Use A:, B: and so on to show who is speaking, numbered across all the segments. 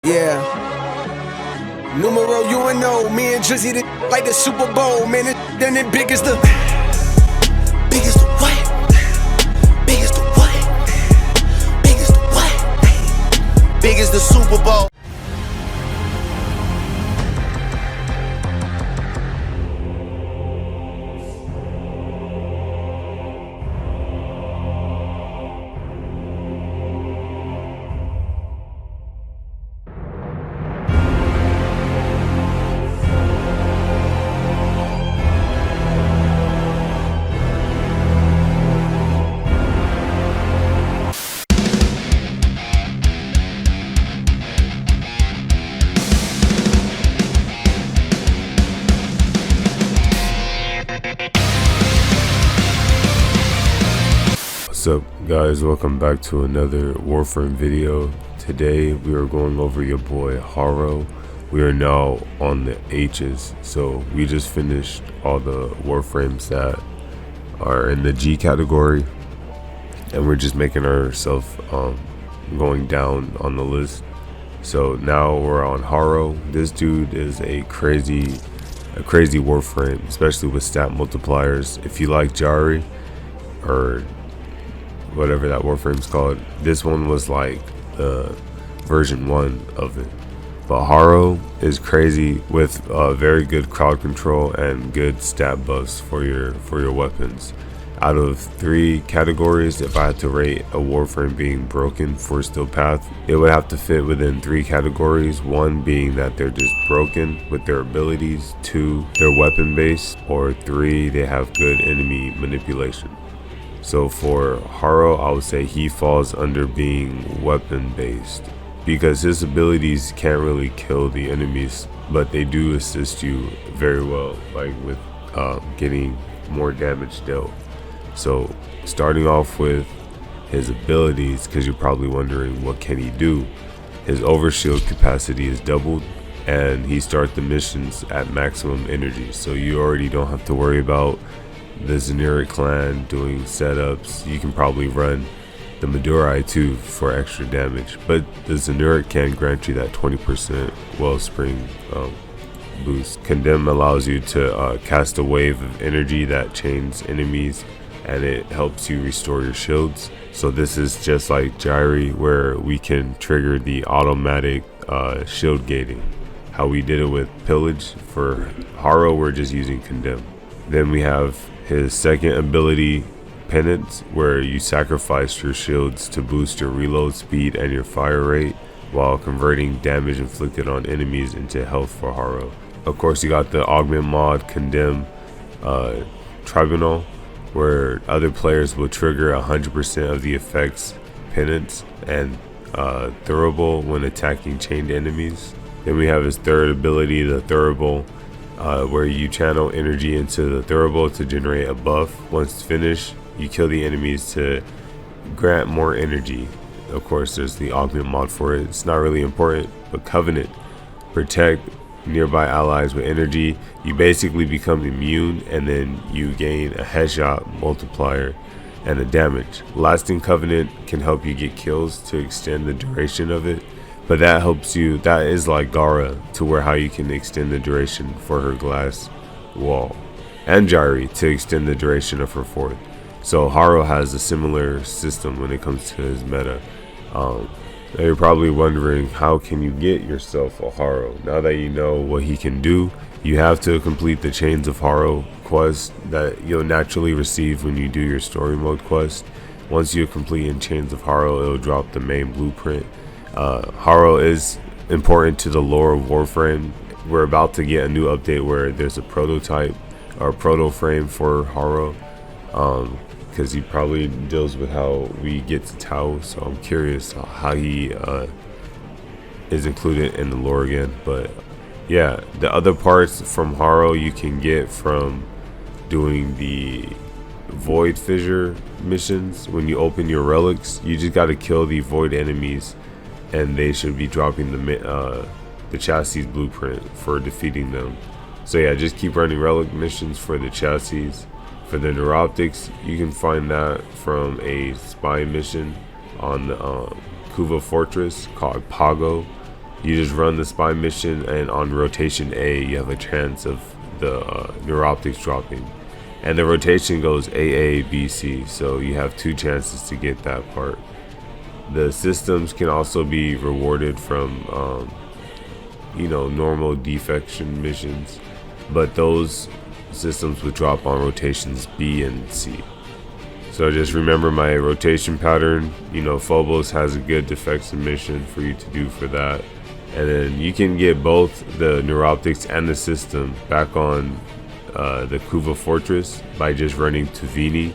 A: Yeah. Numero UNO, me and Drizzy like the Super Bowl, man. Then it big as the what? Big as the what? Big as the what? Big as the Super Bowl.
B: What's up, guys? Welcome back to another Warframe video. Today we are going over your boy Harrow. We are now on the H's, so we just finished all the Warframes that are in the G category, and we're just making ourselves going down on the list. So now we're on Harrow. This dude is a crazy Warframe, especially with stat multipliers. If you like Jari or whatever that Warframe's called, this one was like the version 1 of it. But Harrow is crazy with very good crowd control and good stat buffs for your weapons. Out of 3 categories, if I had to rate a Warframe being broken for Steelpath, it would have to fit within 3 categories. 1 being that they're just broken with their abilities, 2 they're weapon based, or 3 they have good enemy manipulation. So for Harrow, I would say he falls under being weapon based, because his abilities can't really kill the enemies, but they do assist you very well, like with getting more damage dealt. So starting off with his abilities, because you're probably wondering what can he do, his overshield capacity is doubled, and he starts the missions at maximum energy, so you already don't have to worry about the Zenuric clan doing setups. You can probably run the Madurai too for extra damage, but the Zenuric can grant you that 20% Wellspring boost. Condemn allows you to cast a wave of energy that chains enemies, and it helps you restore your shields. So this is just like Jari, where we can trigger the automatic shield gating. How we did it with Pillage. For Harrow, we're just using Condemn. Then we have his second ability, Penance, where you sacrifice your shields to boost your reload speed and your fire rate, while converting damage inflicted on enemies into health for Harrow. Of course, you got the augment mod, Condemn Tribunal, where other players will trigger 100% of the effects Penance and Thurible when attacking chained enemies. Then we have his third ability, the Thurible, where you channel energy into the Thurible to generate a buff. Once finished, you kill the enemies to grant more energy. Of course, there's the augment mod for it. It's not really important. But Covenant, protect nearby allies with energy. You basically become immune, and then you gain a headshot multiplier and a damage. Lasting Covenant can help you get kills to extend the duration of it. But that helps you, that is like Gara, to where how you can extend the duration for her glass wall, and Jari to extend the duration of her fourth. So Harrow has a similar system when it comes to his meta. You're probably wondering, how can you get yourself a Harrow? Now that you know what he can do, you have to complete the Chains of Harrow quest that you'll naturally receive when you do your story mode quest. Once you complete in Chains of Harrow, it'll drop the main blueprint. Harrow is important to the lore of Warframe. We're about to get a new update where there's a prototype or proto frame for Harrow, because he probably deals with how we get to Tau, so I'm curious how he is included in the lore again. But yeah, the other parts from Harrow you can get from doing the Void Fissure missions. When you open your relics, you just got to kill the void enemies, and they should be dropping the chassis blueprint for defeating them. So yeah, just keep running relic missions for the chassis. For the neuroptics, you can find that from a spy mission on the Kuva Fortress called Pago. You just run the spy mission, and on rotation A, you have a chance of the neuroptics dropping. And the rotation goes AA, B, C, so you have 2 chances to get that part. The systems can also be rewarded from, normal defection missions, but those systems would drop on rotations B and C. So just remember my rotation pattern. Phobos has a good defection mission for you to do for that. And then you can get both the neuroptics and the system back on the Kuva Fortress by just running Tuvini.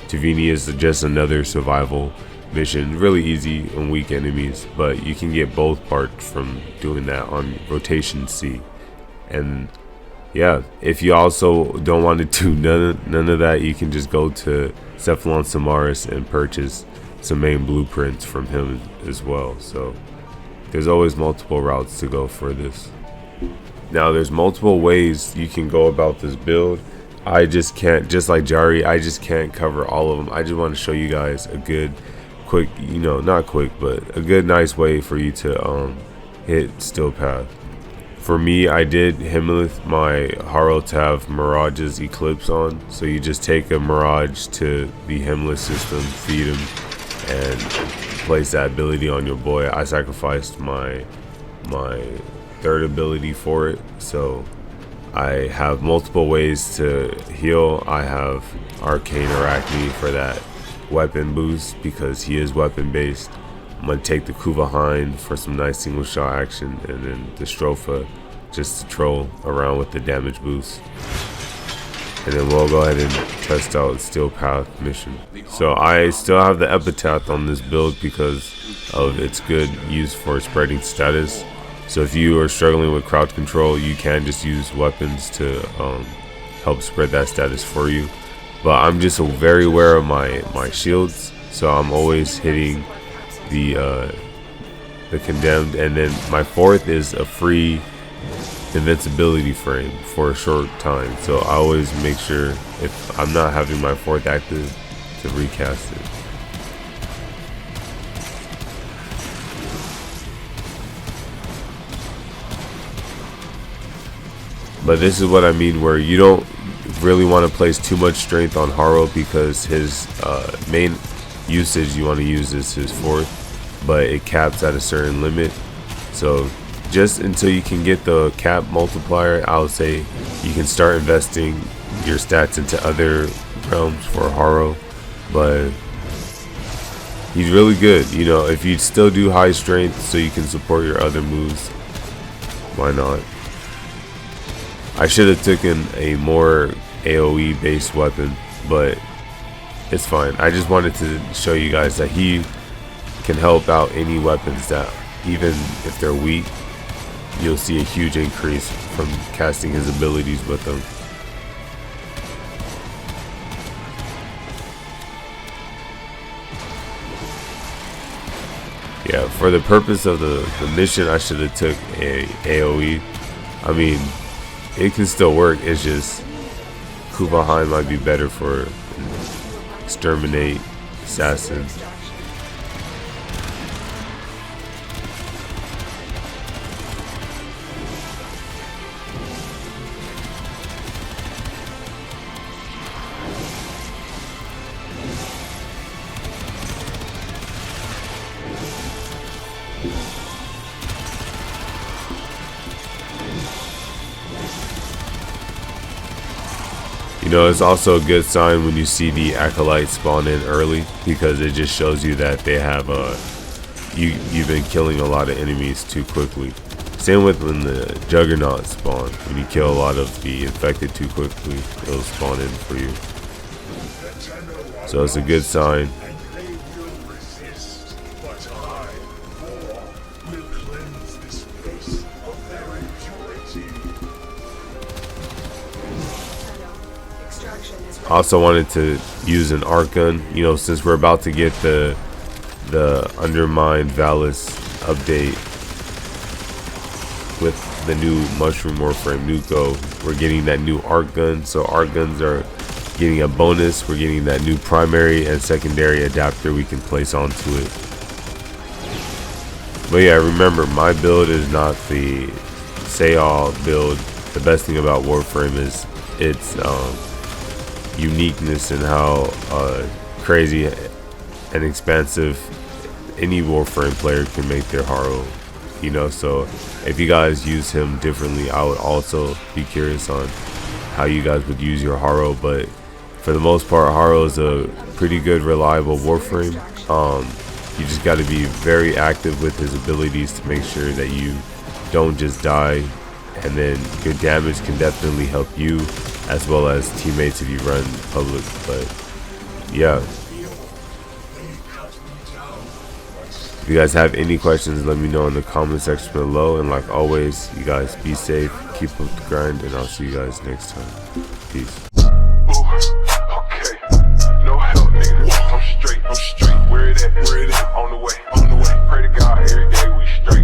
B: Tuvini is just another survival mission, really easy on weak enemies, but you can get both parts from doing that on rotation C. And yeah, if you also don't want to do none of that, you can just go to Cephalon Samaris and purchase some main blueprints from him as well. So there's always multiple routes to go for this. Now there's multiple ways you can go about this build. I just can't, just like Jari, I just can't cover all of them. I just want to show you guys a good quick, not quick, but a good nice way for you to hit Steelpath. For me, I did Himmelith my Harrow to have Mirage's Eclipse on. So you just take a Mirage to the Himmelith system, feed him, and place that ability on your boy. I sacrificed my 3rd ability for it, so I have multiple ways to heal. I have Arcane Arachne for that weapon boost because he is weapon based. I'm gonna take the Kuva Hind for some nice single shot action, and then the Stropha just to troll around with the damage boost. And then we'll go ahead and test out Steelpath mission. So I still have the Epitaph on this build because of its good use for spreading status. So if you are struggling with crowd control, you can just use weapons to help spread that status for you. But I'm just very aware of my shields, so I'm always hitting the condemned. And then my 4th is a free invincibility frame for a short time, so I always make sure if I'm not having my 4th active to recast it. But this is what I mean, where you don't really want to place too much strength on Harrow because his main usage you want to use is his 4th, but it caps at a certain limit. So just until you can get the cap multiplier, I would say you can start investing your stats into other realms for Harrow. But he's really good, if you still do high strength so you can support your other moves, why not? I should have taken a more AoE based weapon, but it's fine. I just wanted to show you guys that he can help out any weapons that, even if they're weak, you'll see a huge increase from casting his abilities with them. Yeah, for the purpose of the mission, I should have took a AoE. I mean, it can still work. It's just Kuva Hind might be better for exterminate assassins. It's also a good sign when you see the acolytes spawn in early, because it just shows you that they have you've been killing a lot of enemies too quickly. Same with when the juggernauts spawn. When you kill a lot of the infected too quickly, it'll spawn in for you. So it's a good sign. I also wanted to use an arc gun, since we're about to get the Undermined Valis update with the new Mushroom Warframe Nuko. We're getting that new arc gun, so arc guns are getting a bonus. We're getting that new primary and secondary adapter we can place onto it. But yeah, remember, my build is not the say-all build. The best thing about Warframe is its uniqueness and how crazy and expansive any Warframe player can make their Harrow. You know, so if you guys use him differently, I would also be curious on how you guys would use your Harrow. But for the most part, Harrow is a pretty good, reliable Warframe. You just got to be very active with his abilities to make sure that you don't just die, and then your damage can definitely help you as well as teammates if you run public. But yeah, if you guys have any questions, let me know in the comment section below. And like always, you guys be safe, keep up the grind, and I'll see you guys next time. Peace.